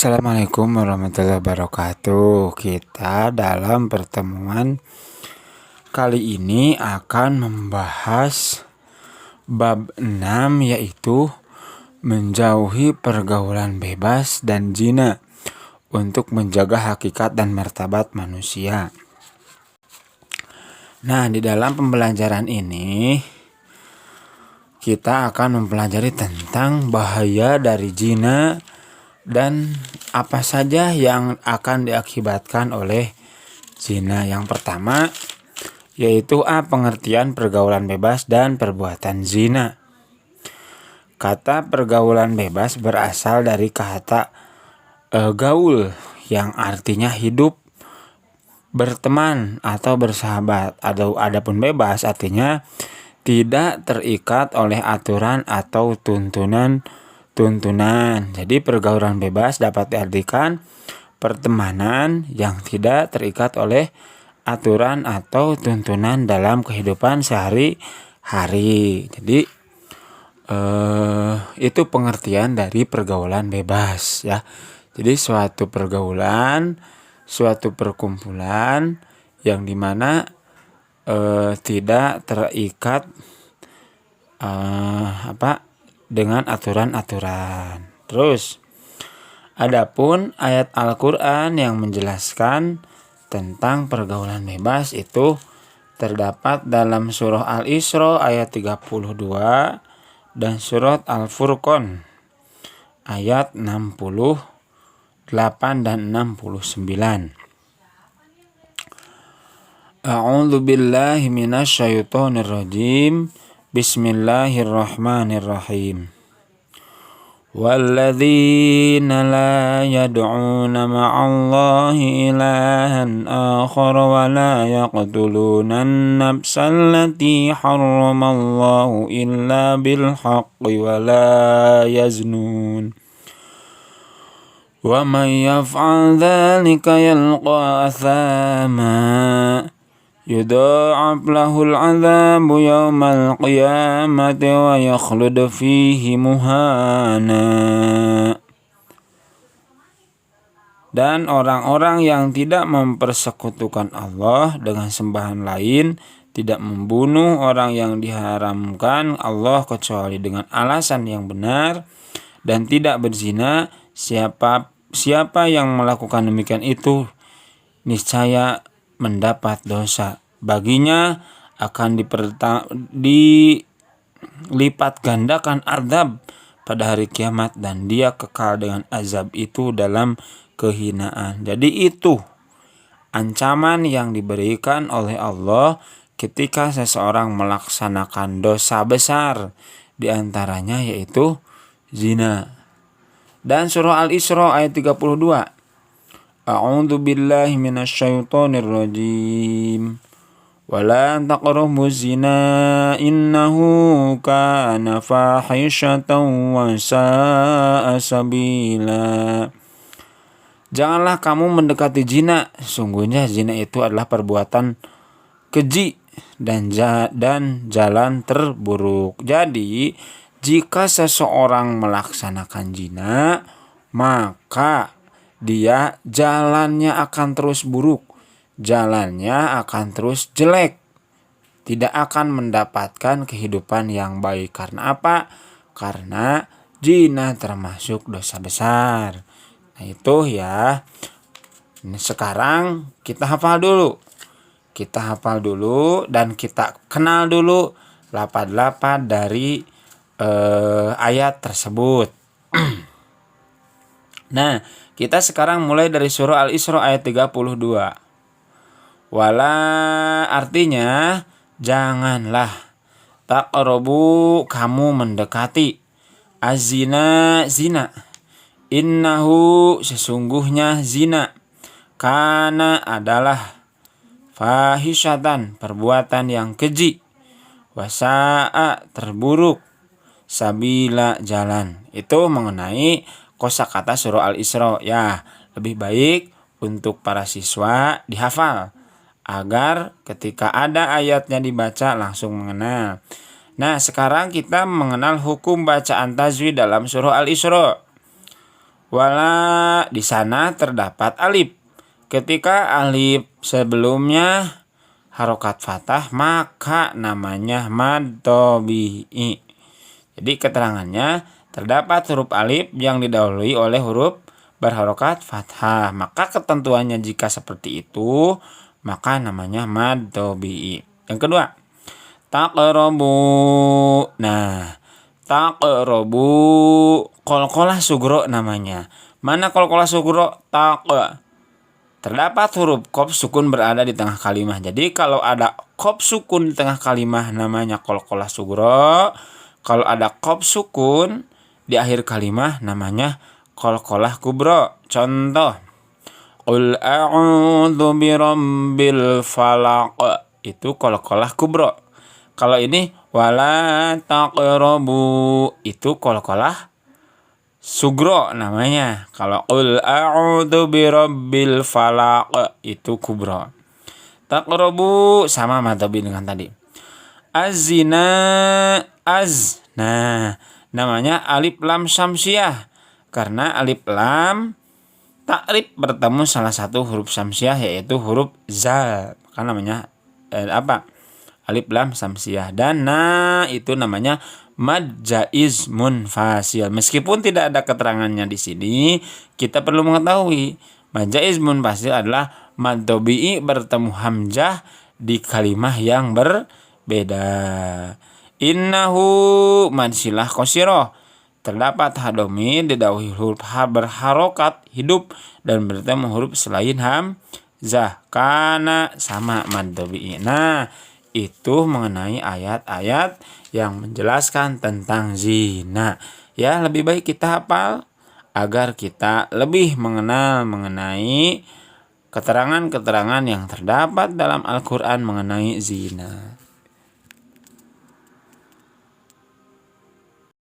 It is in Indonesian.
Assalamualaikum warahmatullahi wabarakatuh. Kita dalam pertemuan kali ini akan membahas bab 6, yaitu menjauhi pergaulan bebas dan zina untuk menjaga hakikat dan martabat manusia. Nah, di dalam pembelajaran ini kita akan mempelajari tentang bahaya dari zina dan apa saja yang akan diakibatkan oleh zina. Yang pertama yaitu pengertian pergaulan bebas dan perbuatan zina. Kata pergaulan bebas berasal dari kata gaul yang artinya hidup, berteman atau bersahabat. Adapun bebas artinya tidak terikat oleh aturan atau tuntunan. Jadi pergaulan bebas dapat diartikan pertemanan yang tidak terikat oleh aturan atau tuntunan dalam kehidupan sehari-hari. Jadi itu pengertian dari pergaulan bebas, ya. Jadi suatu pergaulan, suatu perkumpulan yang dimana tidak terikat dengan aturan-aturan. Terus adapun ayat Al-Qur'an yang menjelaskan tentang pergaulan bebas itu terdapat dalam surah Al-Isra ayat 32 dan surat Al-Furqan ayat 68 dan 69. A'udzu billahi minasyaitonir rajim. Bismillahirrahmanirrahim. Walladzina la yad'una ma'allahi ilahan akhar wa la yaqtuluna an-nafsa allati harramallahu illa bil haqqi wa la yaznun. Wa man yaf'al dzalika yalqa athama yudha'af lahul 'adzabu yawmal qiyamati wa yakhlud fihi muhana. Dan orang-orang yang tidak mempersekutukan Allah dengan sembahan lain, tidak membunuh orang yang diharamkan Allah kecuali dengan alasan yang benar, dan tidak berzina, siapa yang melakukan demikian itu niscaya mendapat dosa. Baginya akan dilipat gandakan azab pada hari kiamat, dan dia kekal dengan azab itu dalam kehinaan. Jadi itu ancaman yang diberikan oleh Allah ketika seseorang melaksanakan dosa besar, diantaranya yaitu zina. Dan surah Al-Isra ayat 32. A'udzu billahi minasyaitonir rajim. Wala taqrabuz zina innahu kana fahishatan wa sa'a sabila. Janganlah kamu mendekati zina, sesungguhnya zina itu adalah perbuatan keji dan jalan terburuk. Jadi jika seseorang melaksanakan zina, maka dia jalannya akan terus buruk, jalannya akan terus jelek, tidak akan mendapatkan kehidupan yang baik. Karena apa? Karena zina termasuk dosa besar. Nah itu ya. Sekarang kita hafal dulu dan kita kenal dulu lafaz-lafaz dari ayat tersebut. Nah, kita sekarang mulai dari surah Al-Isra ayat 32. Wala artinya janganlah, taqrabu kamu mendekati, azina zina, innahu sesungguhnya zina, kana adalah, fahisyatan perbuatan yang keji, wasa'a terburuk, sabila jalan. Itu mengenai kosakata surah Al-Isra. Ya, lebih baik untuk para siswa dihafal agar ketika ada ayatnya dibaca langsung mengenal. Nah, sekarang kita mengenal hukum bacaan tajwid dalam surah Al-Isra. Wala di sana terdapat alif. Ketika alif sebelumnya harokat fathah maka namanya mad tabi'i. Jadi keterangannya terdapat huruf alif yang didahului oleh huruf berharokat fathah. Maka ketentuannya jika seperti itu maka namanya mad tabi'i. Yang kedua, taqrabu. Nah, taqrabu qalqalah sugro namanya. Mana qalqalah sugro? Tak. Terdapat huruf qaf sukun berada di tengah kalimah. Jadi kalau ada qaf sukun di tengah kalimah namanya qalqalah sugro. Kalau ada qaf sukun di akhir kalimah namanya qalqalah kubro. Contoh, qul a'udzu birabbil falaq. Itu qalqalah kubro. Kalau ini wala taqrabu itu qalqalah sugro namanya. Kalau qul a'udzu birabbil falaq itu kubro. Taqrabu sama matobi dengan tadi. Az-zina Nah, namanya alif lam syamsiah. Karena alif lam takrib bertemu salah satu huruf syamsiah yaitu huruf zal. Maka namanya alif lam syamsiah. Dan itu namanya mad jaiz munfasil. Meskipun tidak ada keterangannya di sini, kita perlu mengetahui mad jaiz munfasil adalah mad tabi'i bertemu hamzah di kalimah yang berbeda. Innahu mad silah qasirah. Terdapat hadomir didahului huruf ha berharokat hidup dan bertemu huruf selain hamzah. Kana sama mad tabi'i. Nah, itu mengenai ayat-ayat yang menjelaskan tentang zina. Ya, lebih baik kita hafal agar kita lebih mengenal mengenai keterangan-keterangan yang terdapat dalam Al-Quran mengenai zina.